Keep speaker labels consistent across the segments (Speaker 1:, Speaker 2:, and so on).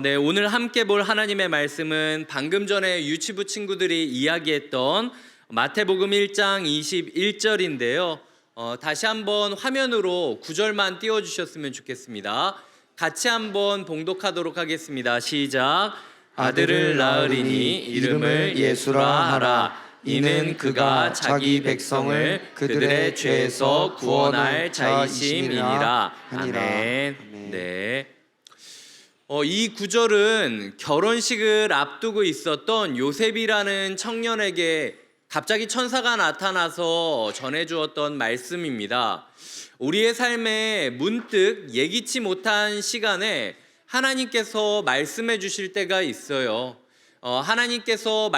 Speaker 1: 네, 오늘 함께 볼 하나님의 말씀은 방금 전에 유치부 친구들이 이야기했던 마태복음 1장 21절인데요. 다시 한번 화면으로 9절만 띄워주셨으면 좋겠습니다. 같이 한번 봉독하도록 하겠습니다. 시작. 아들을 낳으리니 이름을 예수라 하라. 이는 그가 자기 백성을 그들의 죄에서 구원할 자이심이니라. 아멘. 네. 이 구절은 결혼식을 앞두고 있었던 요셉이라는 청년에게 갑자기 천사가 나타나서 전해주었던 말씀입니다. 우리의 삶에 문득 예기치 못한 시간에 하나님께서 말씀해 주실 때가 있어요. 하나님께서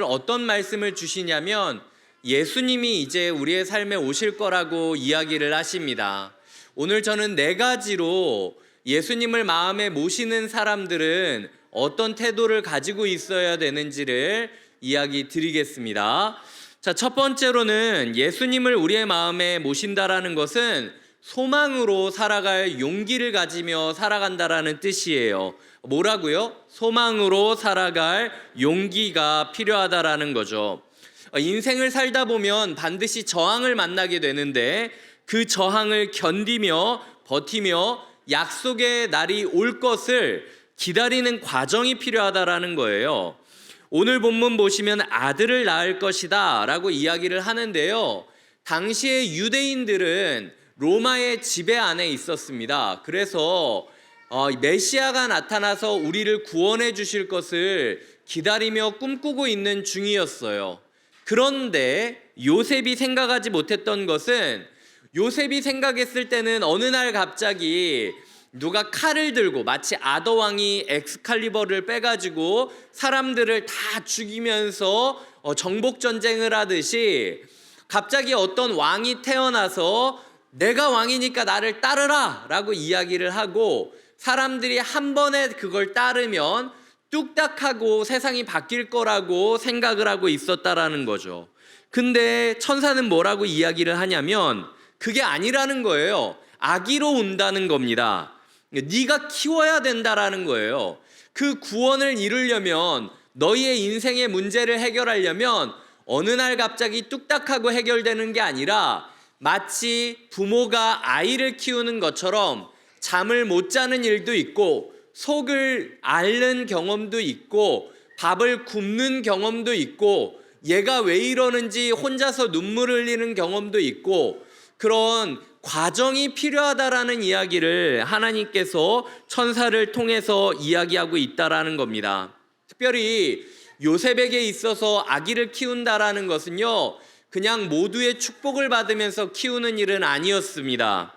Speaker 1: 어떤 말씀을 주시냐면 예수님이 이제 우리의 삶에 오실 거라고 이야기를 하십니다. 오늘 저는 4가지로 예수님을 마음에 모시는 사람들은 어떤 태도를 가지고 있어야 되는지를 이야기 드리겠습니다. 자, 첫 번째로는 예수님을 우리의 마음에 모신다라는 것은 소망으로 살아갈 용기를 가지며 살아간다라는 뜻이에요. 뭐라고요? 소망으로 살아갈 용기가 필요하다라는 거죠. 인생을 살다 보면 반드시 저항을 만나게 되는데 그 저항을 견디며 버티며 약속의 날이 올 것을 기다리는 과정이 필요하다라는 거예요. 오늘 본문 보시면 아들을 낳을 것이다 라고 이야기를 하는데요. 당시의 유대인들은 로마의 지배 안에 있었습니다. 그래서 메시아가 나타나서 우리를 구원해 주실 것을 기다리며 꿈꾸고 있는 중이었어요. 그런데 요셉이 생각하지 못했던 것은, 요셉이 생각했을 때는 어느 날 갑자기 누가 칼을 들고 마치 아더왕이 엑스칼리버를 빼가지고 사람들을 다 죽이면서 정복전쟁을 하듯이 갑자기 어떤 왕이 태어나서 내가 왕이니까 나를 따르라 라고 이야기를 하고 사람들이 한 번에 그걸 따르면 뚝딱하고 세상이 바뀔 거라고 생각을 하고 있었다라는 거죠. 근데 천사는 뭐라고 이야기를 하냐면 그게 아니라는 거예요. 아기로 온다는 겁니다. 네가 키워야 된다라는 거예요. 그 구원을 이루려면, 너희의 인생의 문제를 해결하려면 어느 날 갑자기 뚝딱하고 해결되는 게 아니라 마치 부모가 아이를 키우는 것처럼 잠을 못 자는 일도 있고 속을 앓는 경험도 있고 밥을 굶는 경험도 있고 얘가 왜 이러는지 혼자서 눈물 흘리는 경험도 있고 그런 과정이 필요하다라는 이야기를 하나님께서 천사를 통해서 이야기하고 있다라는 겁니다. 특별히 요셉에게 있어서 아기를 키운다라는 것은요, 그냥 모두의 축복을 받으면서 키우는 일은 아니었습니다.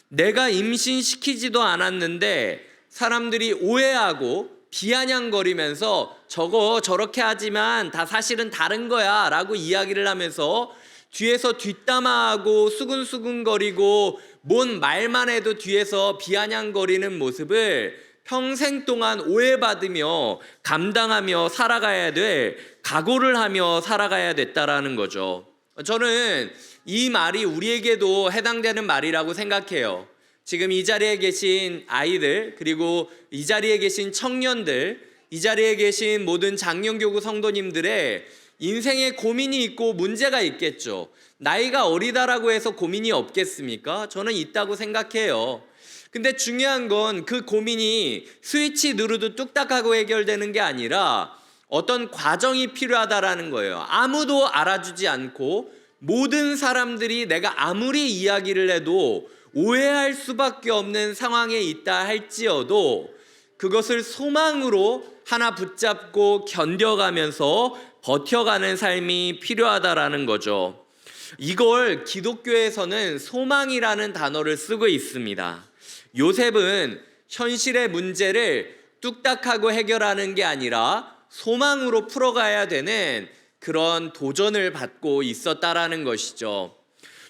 Speaker 1: 내가 임신시키지도 않았는데 사람들이 오해하고 비아냥거리면서 저거 저렇게 하지만 다 사실은 다른 거야 라고 이야기를 하면서 뒤에서 뒷담화하고 수근수근거리고 뭔 말만 해도 뒤에서 비아냥거리는 모습을 평생 동안 오해받으며 감당하며 살아가야 될 각오를 하며 살아가야 됐다라는 거죠. 저는 이 말이 우리에게도 해당되는 말이라고 생각해요. 지금 이 자리에 계신 아이들, 그리고 이 자리에 계신 청년들, 이 자리에 계신 모든 장년교구 성도님들의 인생에 고민이 있고 문제가 있겠죠. 나이가 어리다라고 해서 고민이 없겠습니까? 저는 있다고 생각해요. 근데 중요한 건 그 고민이 스위치 누르도 뚝딱하고 해결되는 게 아니라 어떤 과정이 필요하다라는 거예요. 아무도 알아주지 않고 모든 사람들이 내가 아무리 이야기를 해도 오해할 수밖에 없는 상황에 있다 할지어도 그것을 소망으로 하나 붙잡고 견뎌가면서 버텨가는 삶이 필요하다라는 거죠. 이걸 기독교에서는 소망이라는 단어를 쓰고 있습니다. 요셉은 현실의 문제를 뚝딱하고 해결하는 게 아니라 소망으로 풀어가야 되는 그런 도전을 받고 있었다라는 것이죠.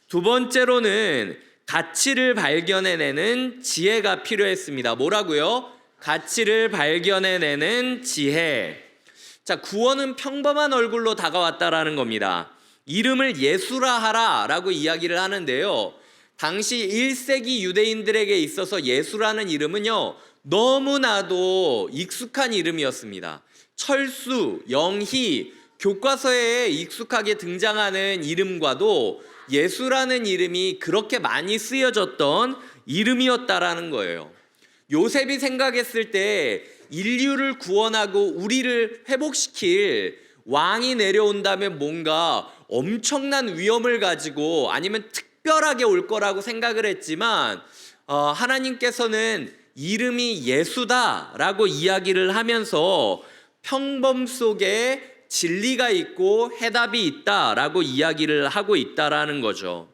Speaker 1: 두 번째로는 가치를 발견해내는 지혜가 필요했습니다. 뭐라고요? 가치를 발견해내는 지혜. 자, 구원은 평범한 얼굴로 다가왔다라는 겁니다. 이름을 예수라 하라 라고 이야기를 하는데요, 당시 1세기 유대인들에게 있어서 예수라는 이름은요 너무나도 익숙한 이름이었습니다. 철수, 영희, 교과서에 익숙하게 등장하는 이름과도 예수라는 이름이 그렇게 많이 쓰여졌던 이름이었다라는 거예요. 요셉이 생각했을 때 인류를 구원하고 우리를 회복시킬 왕이 내려온다면 뭔가 엄청난 위험을 가지고 아니면 특별하게 올 거라고 생각을 했지만 하나님께서는 이름이 예수다라고 이야기를 하면서 평범 속에 진리가 있고 해답이 있다라고 이야기를 하고 있다라는 거죠.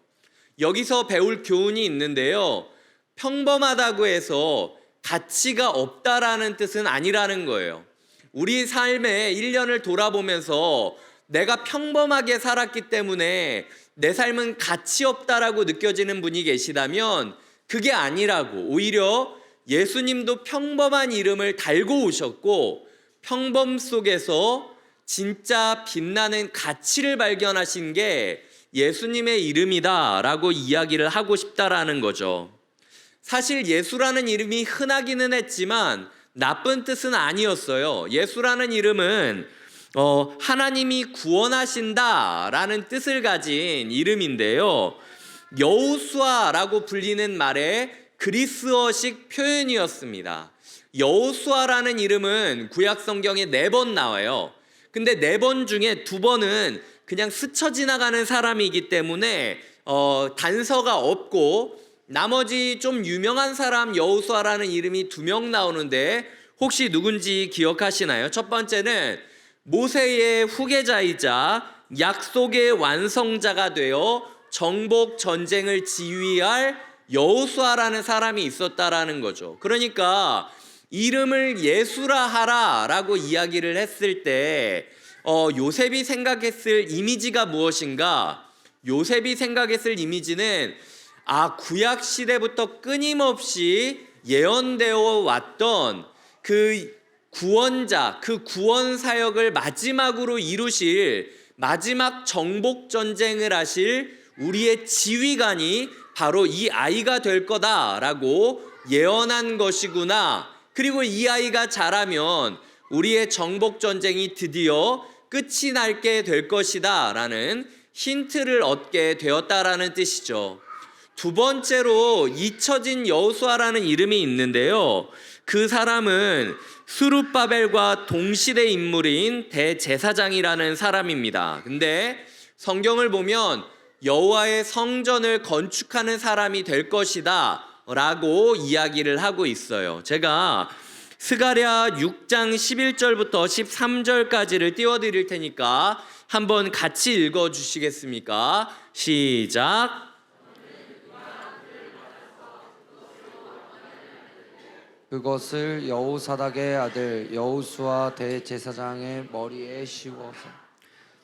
Speaker 1: 여기서 배울 교훈이 있는데요. 평범하다고 해서 가치가 없다라는 뜻은 아니라는 거예요. 우리 삶의 1년을 돌아보면서 내가 평범하게 살았기 때문에 내 삶은 가치 없다라고 느껴지는 분이 계시다면 그게 아니라고, 오히려 예수님도 평범한 이름을 달고 오셨고 평범 속에서 진짜 빛나는 가치를 발견하신 게 예수님의 이름이다라고 이야기를 하고 싶다라는 거죠. 사실 예수라는 이름이 흔하기는 했지만 나쁜 뜻은 아니었어요. 예수라는 이름은 하나님이 구원하신다라는 뜻을 가진 이름인데요. 여호수아라고 불리는 말의 그리스어식 표현이었습니다. 여호수아라는 이름은 구약 성경에 4번 나와요. 근데 4번 중에 2번은 그냥 스쳐 지나가는 사람이기 때문에 단서가 없고 나머지 좀 유명한 사람 여호수아라는 이름이 2명 나오는데 혹시 누군지 기억하시나요? 첫 번째는 모세의 후계자이자 약속의 완성자가 되어 정복 전쟁을 지휘할 여호수아라는 사람이 있었다라는 거죠. 그러니까 이름을 예수라 하라라고 이야기를 했을 때 요셉이 생각했을 이미지가 무엇인가? 요셉이 생각했을 이미지는 구약 시대부터 끊임없이 예언되어 왔던 그 구원자, 그 구원 사역을 마지막으로 이루실 마지막 정복 전쟁을 하실 우리의 지휘관이 바로 이 아이가 될 거다라고 예언한 것이구나. 그리고 이 아이가 자라면 우리의 정복 전쟁이 드디어 끝이 날게 될 것이다 라는 힌트를 얻게 되었다라는 뜻이죠. 2번째로 잊혀진 여호수아라는 이름이 있는데요. 그 사람은 스룹바벨과 동시대 인물인 대제사장이라는 사람입니다. 근데 성경을 보면 여호와의 성전을 건축하는 사람이 될 것이다 라고 이야기를 하고 있어요. 제가 스가랴 6장 11절부터 13절까지를 띄워드릴 테니까 한번 같이 읽어주시겠습니까? 시작.
Speaker 2: 그것을 여호사닥의 아들 여호수아 대제사장의 머리에 씌워서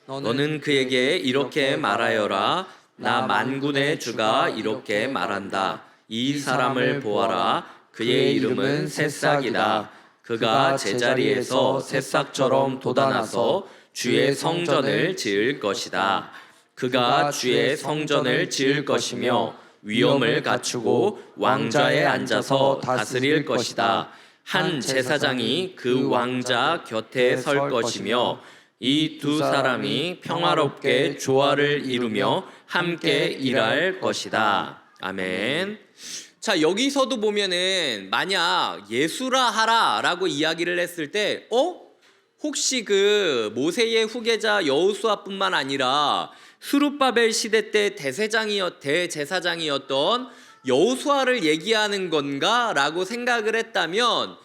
Speaker 1: 너는 그에게 이렇게 말하여라. 나 만군의 주가 이렇게 말한다. 이 사람을 보아라. 그의 이름은 새싹이다. 그가 제자리에서 새싹처럼 돋아나서 주의 성전을 지을 것이다. 그가 주의 성전을 지을 것이며 위엄을 갖추고 왕좌에 앉아서 다스릴 것이다. 한 제사장이 그 왕자 곁에 설 것이며 이 2 사람이 평화롭게 조화를 이루며 함께 일할 것이다. 아멘. 자, 여기서도 보면은 만약 예수라 하라라고 이야기를 했을 때 혹시 그 모세의 후계자 여호수아뿐만 아니라 스룹바벨 시대 때 대제사장이었던 여호수아를 얘기하는 건가라고 생각을 했다면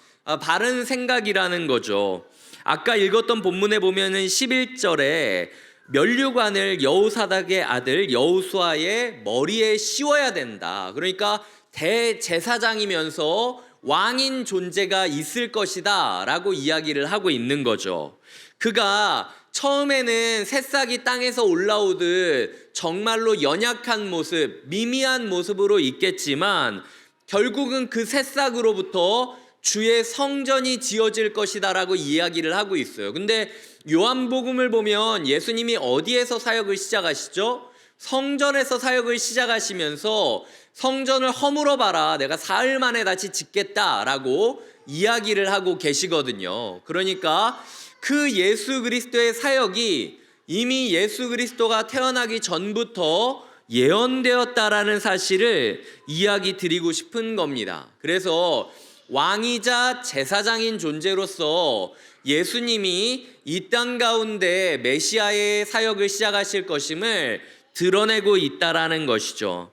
Speaker 1: 바른 생각이라는 거죠. 아까 읽었던 본문에 보면은 11절에 면류관을 여호사닥의 아들 여호수아의 머리에 씌워야 된다. 그러니까 대제사장이면서 왕인 존재가 있을 것이다 라고 이야기를 하고 있는 거죠. 그가 처음에는 새싹이 땅에서 올라오듯 정말로 연약한 모습, 미미한 모습으로 있겠지만 결국은 그 새싹으로부터 주의 성전이 지어질 것이다 라고 이야기를 하고 있어요. 근데 요한복음을 보면 예수님이 어디에서 사역을 시작하시죠? 성전에서 사역을 시작하시면서 성전을 허물어 봐라, 내가 사흘 만에 다시 짓겠다라고 이야기를 하고 계시거든요. 그러니까 그 예수 그리스도의 사역이 이미 예수 그리스도가 태어나기 전부터 예언되었다라는 사실을 이야기 드리고 싶은 겁니다. 그래서 왕이자 제사장인 존재로서 예수님이 이 땅 가운데 메시아의 사역을 시작하실 것임을 드러내고 있다라는 것이죠.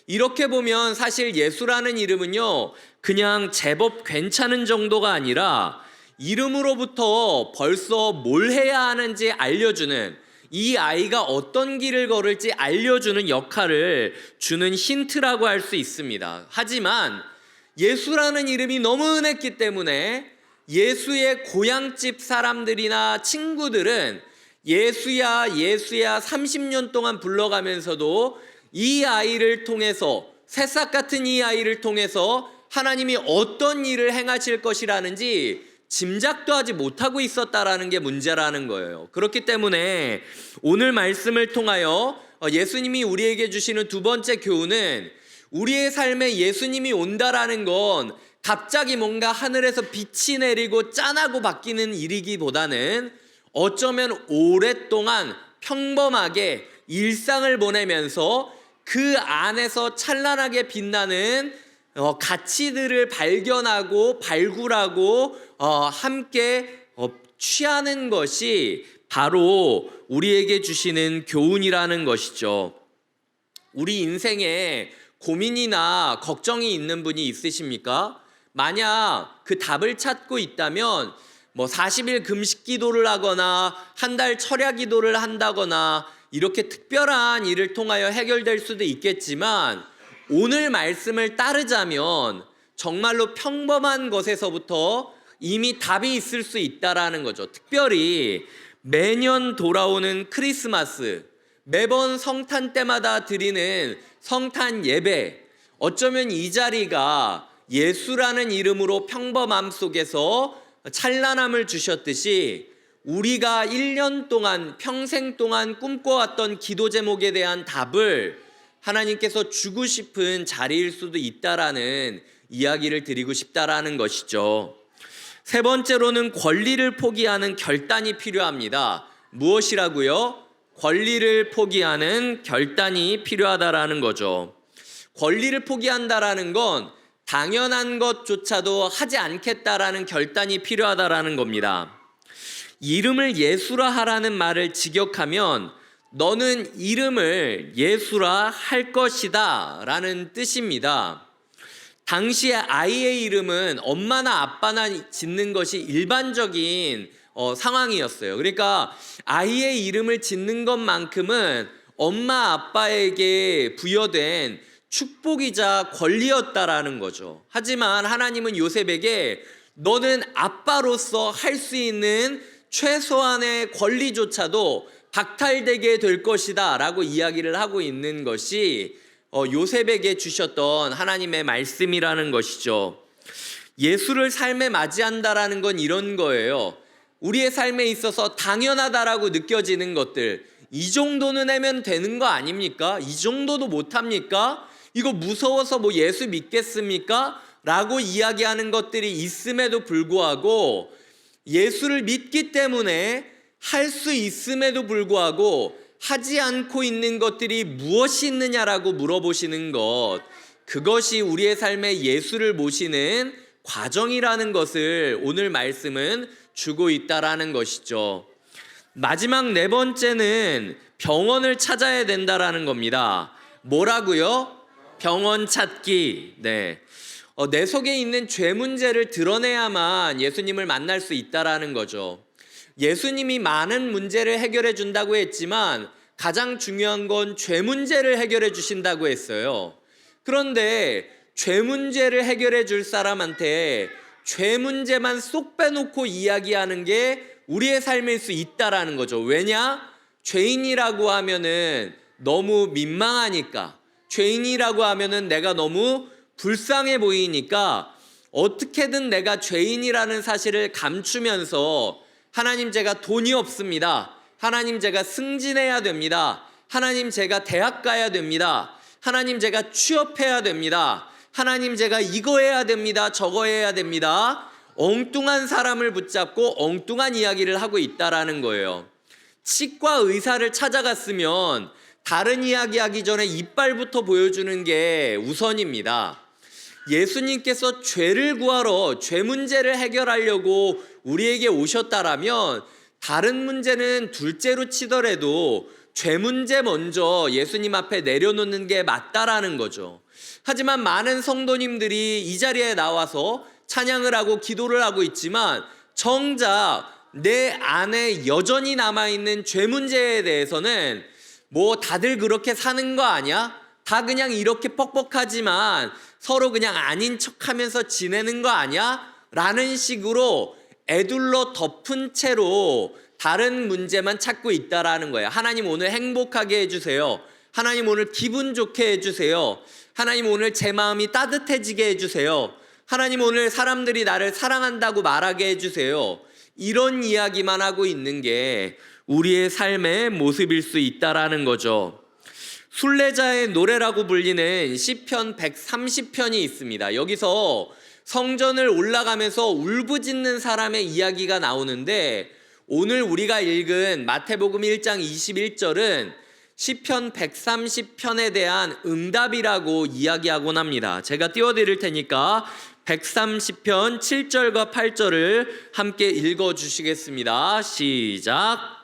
Speaker 1: 이렇게 보면 사실 예수라는 이름은요, 그냥 제법 괜찮은 정도가 아니라 이름으로부터 벌써 뭘 해야 하는지 알려주는, 이 아이가 어떤 길을 걸을지 알려주는 역할을 주는 힌트라고 할 수 있습니다. 하지만 예수라는 이름이 너무 흔했기 때문에 예수의 고향집 사람들이나 친구들은 예수야 30년 동안 불러가면서도 이 아이를 통해서, 새싹 같은 이 아이를 통해서 하나님이 어떤 일을 행하실 것이라는지 짐작도 하지 못하고 있었다라는 게 문제라는 거예요. 그렇기 때문에 오늘 말씀을 통하여 예수님이 우리에게 주시는 두 번째 교훈은, 우리의 삶에 예수님이 온다라는 건 갑자기 뭔가 하늘에서 빛이 내리고 짠하고 바뀌는 일이기보다는 어쩌면 오랫동안 평범하게 일상을 보내면서 그 안에서 찬란하게 빛나는 가치들을 발견하고 발굴하고 함께 취하는 것이 바로 우리에게 주시는 교훈이라는 것이죠. 우리 인생에 고민이나 걱정이 있는 분이 있으십니까? 만약 그 답을 찾고 있다면 40일 금식 기도를 하거나 한 달 철야 기도를 한다거나 이렇게 특별한 일을 통하여 해결될 수도 있겠지만, 오늘 말씀을 따르자면 정말로 평범한 것에서부터 이미 답이 있을 수 있다라는 거죠. 특별히 매년 돌아오는 크리스마스, 매번 성탄 때마다 드리는 성탄 예배, 어쩌면 이 자리가 예수라는 이름으로 평범함 속에서 찬란함을 주셨듯이 우리가 1년 동안, 평생 동안 꿈꿔왔던 기도 제목에 대한 답을 하나님께서 주고 싶은 자리일 수도 있다라는 이야기를 드리고 싶다라는 것이죠. 세 번째로는 권리를 포기하는 결단이 필요합니다. 무엇이라고요? 권리를 포기하는 결단이 필요하다라는 거죠. 권리를 포기한다라는 건 당연한 것조차도 하지 않겠다라는 결단이 필요하다라는 겁니다. 이름을 예수라 하라는 말을 직역하면 너는 이름을 예수라 할 것이다 라는 뜻입니다. 당시에 아이의 이름은 엄마나 아빠나 짓는 것이 일반적인 상황이었어요. 그러니까 아이의 이름을 짓는 것만큼은 엄마 아빠에게 부여된 축복이자 권리였다라는 거죠. 하지만 하나님은 요셉에게 너는 아빠로서 할 수 있는 최소한의 권리조차도 박탈되게 될 것이다 라고 이야기를 하고 있는 것이 요셉에게 주셨던 하나님의 말씀이라는 것이죠. 예수를 삶에 맞이한다라는 건 이런 거예요. 우리의 삶에 있어서 당연하다라고 느껴지는 것들, 이 정도는 하면 되는 거 아닙니까? 이 정도도 못합니까? 이거 무서워서 예수 믿겠습니까? 라고 이야기하는 것들이 있음에도 불구하고, 예수를 믿기 때문에 할 수 있음에도 불구하고 하지 않고 있는 것들이 무엇이 있느냐라고 물어보시는 것, 그것이 우리의 삶에 예수를 모시는 과정이라는 것을 오늘 말씀은 주고 있다라는 것이죠. 마지막 네 번째는 병원을 찾아야 된다라는 겁니다. 뭐라고요? 병원 찾기. 네. 내 속에 있는 죄 문제를 드러내야만 예수님을 만날 수 있다라는 거죠. 예수님이 많은 문제를 해결해 준다고 했지만 가장 중요한 건 죄 문제를 해결해 주신다고 했어요. 그런데 죄 문제를 해결해 줄 사람한테 죄 문제만 쏙 빼놓고 이야기하는 게 우리의 삶일 수 있다라는 거죠. 왜냐? 죄인이라고 하면은 너무 민망하니까, 죄인이라고 하면은 내가 너무 불쌍해 보이니까 어떻게든 내가 죄인이라는 사실을 감추면서 하나님 제가 돈이 없습니다. 하나님 제가 승진해야 됩니다. 하나님 제가 대학 가야 됩니다. 하나님 제가 취업해야 됩니다. 하나님 제가 이거 해야 됩니다. 저거 해야 됩니다. 엉뚱한 사람을 붙잡고 엉뚱한 이야기를 하고 있다라는 거예요. 치과 의사를 찾아갔으면 다른 이야기 하기 전에 이빨부터 보여주는 게 우선입니다. 예수님께서 죄를 구하러 죄 문제를 해결하려고 우리에게 오셨다라면 다른 문제는 둘째로 치더라도 죄 문제 먼저 예수님 앞에 내려놓는 게 맞다라는 거죠. 하지만 많은 성도님들이 이 자리에 나와서 찬양을 하고 기도를 하고 있지만 정작 내 안에 여전히 남아있는 죄 문제에 대해서는 뭐 다들 그렇게 사는 거 아니야? 다 그냥 이렇게 뻑뻑하지만 서로 그냥 아닌 척하면서 지내는 거 아니야? 라는 식으로 애둘러 덮은 채로 다른 문제만 찾고 있다라는 거예요. 하나님 오늘 행복하게 해주세요. 하나님 오늘 기분 좋게 해주세요. 하나님 오늘 제 마음이 따뜻해지게 해주세요. 하나님 오늘 사람들이 나를 사랑한다고 말하게 해주세요. 이런 이야기만 하고 있는 게 우리의 삶의 모습일 수 있다라는 거죠. 순례자의 노래라고 불리는 시편 130편이 있습니다. 여기서 성전을 올라가면서 울부짖는 사람의 이야기가 나오는데 오늘 우리가 읽은 마태복음 1장 21절은 시편 130편에 대한 응답이라고 이야기하곤 합니다. 제가 띄워드릴 테니까 130편 7절과 8절을 함께 읽어주시겠습니다. 시작.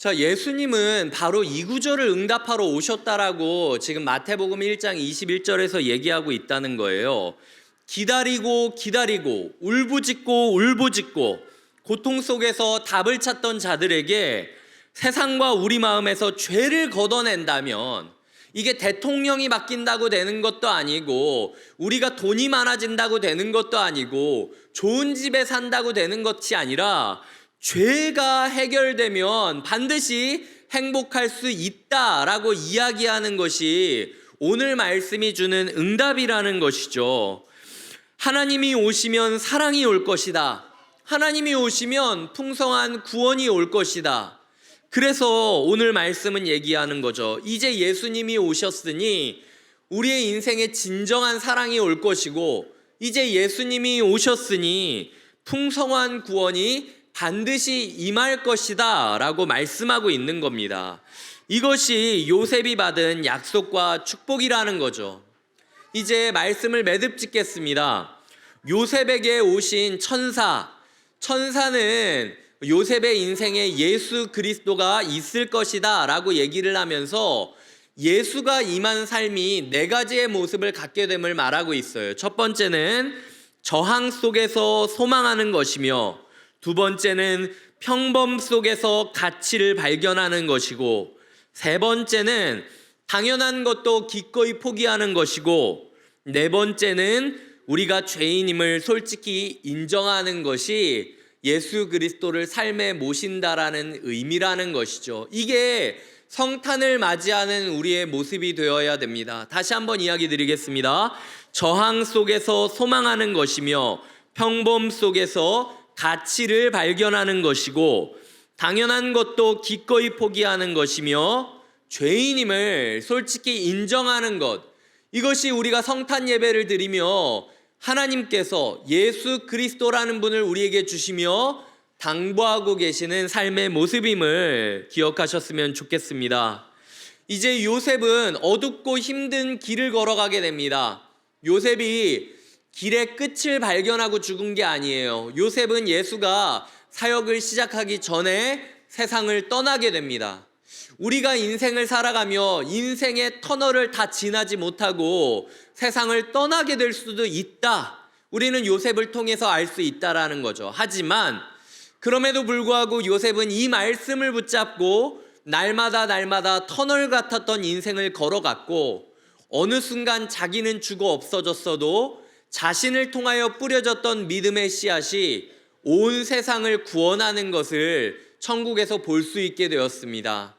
Speaker 1: 자, 예수님은 바로 이 구절을 응답하러 오셨다라고 지금 마태복음 1장 21절에서 얘기하고 있다는 거예요. 기다리고 기다리고 울부짖고 울부짖고 고통 속에서 답을 찾던 자들에게 세상과 우리 마음에서 죄를 걷어낸다면 이게 대통령이 바뀐다고 되는 것도 아니고 우리가 돈이 많아진다고 되는 것도 아니고 좋은 집에 산다고 되는 것이 아니라 죄가 해결되면 반드시 행복할 수 있다라고 이야기하는 것이 오늘 말씀이 주는 응답이라는 것이죠. 하나님이 오시면 사랑이 올 것이다. 하나님이 오시면 풍성한 구원이 올 것이다. 그래서 오늘 말씀은 얘기하는 거죠. 이제 예수님이 오셨으니 우리의 인생에 진정한 사랑이 올 것이고 이제 예수님이 오셨으니 풍성한 구원이 반드시 임할 것이다 라고 말씀하고 있는 겁니다. 이것이 요셉이 받은 약속과 축복이라는 거죠. 이제 말씀을 매듭짓겠습니다. 요셉에게 오신 천사는 요셉의 인생에 예수 그리스도가 있을 것이다 라고 얘기를 하면서 예수가 임한 삶이 네 가지의 모습을 갖게 됨을 말하고 있어요. 첫 번째는 저항 속에서 소망하는 것이며 두 번째는 평범 속에서 가치를 발견하는 것이고 세 번째는 당연한 것도 기꺼이 포기하는 것이고 네 번째는 우리가 죄인임을 솔직히 인정하는 것이 예수 그리스도를 삶에 모신다라는 의미라는 것이죠. 이게 성탄을 맞이하는 우리의 모습이 되어야 됩니다. 다시 한번 이야기 드리겠습니다. 저항 속에서 소망하는 것이며 평범 속에서 가치를 발견하는 것이고 당연한 것도 기꺼이 포기하는 것이며 죄인임을 솔직히 인정하는 것, 이것이 우리가 성탄 예배를 드리며 하나님께서 예수 그리스도라는 분을 우리에게 주시며 당부하고 계시는 삶의 모습임을 기억하셨으면 좋겠습니다. 이제 요셉은 어둡고 힘든 길을 걸어가게 됩니다. 요셉이 길의 끝을 발견하고 죽은 게 아니에요. 요셉은 예수가 사역을 시작하기 전에 세상을 떠나게 됩니다. 우리가 인생을 살아가며 인생의 터널을 다 지나지 못하고 세상을 떠나게 될 수도 있다. 우리는 요셉을 통해서 알 수 있다라는 거죠. 하지만 그럼에도 불구하고 요셉은 이 말씀을 붙잡고 날마다 터널 같았던 인생을 걸어갔고 어느 순간 자기는 죽어 없어졌어도 자신을 통하여 뿌려졌던 믿음의 씨앗이 온 세상을 구원하는 것을 천국에서 볼 수 있게 되었습니다.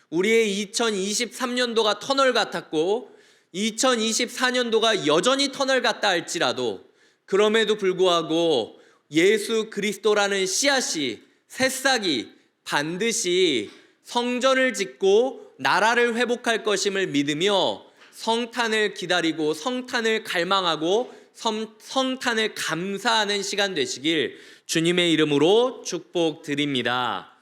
Speaker 1: 우리의 2023년도가 터널 같았고 2024년도가 여전히 터널 같다 할지라도 그럼에도 불구하고 예수 그리스도라는 씨앗이, 새싹이 반드시 성전을 짓고 나라를 회복할 것임을 믿으며 성탄을 기다리고 성탄을 갈망하고 성탄을 감사하는 시간 되시길 주님의 이름으로 축복드립니다.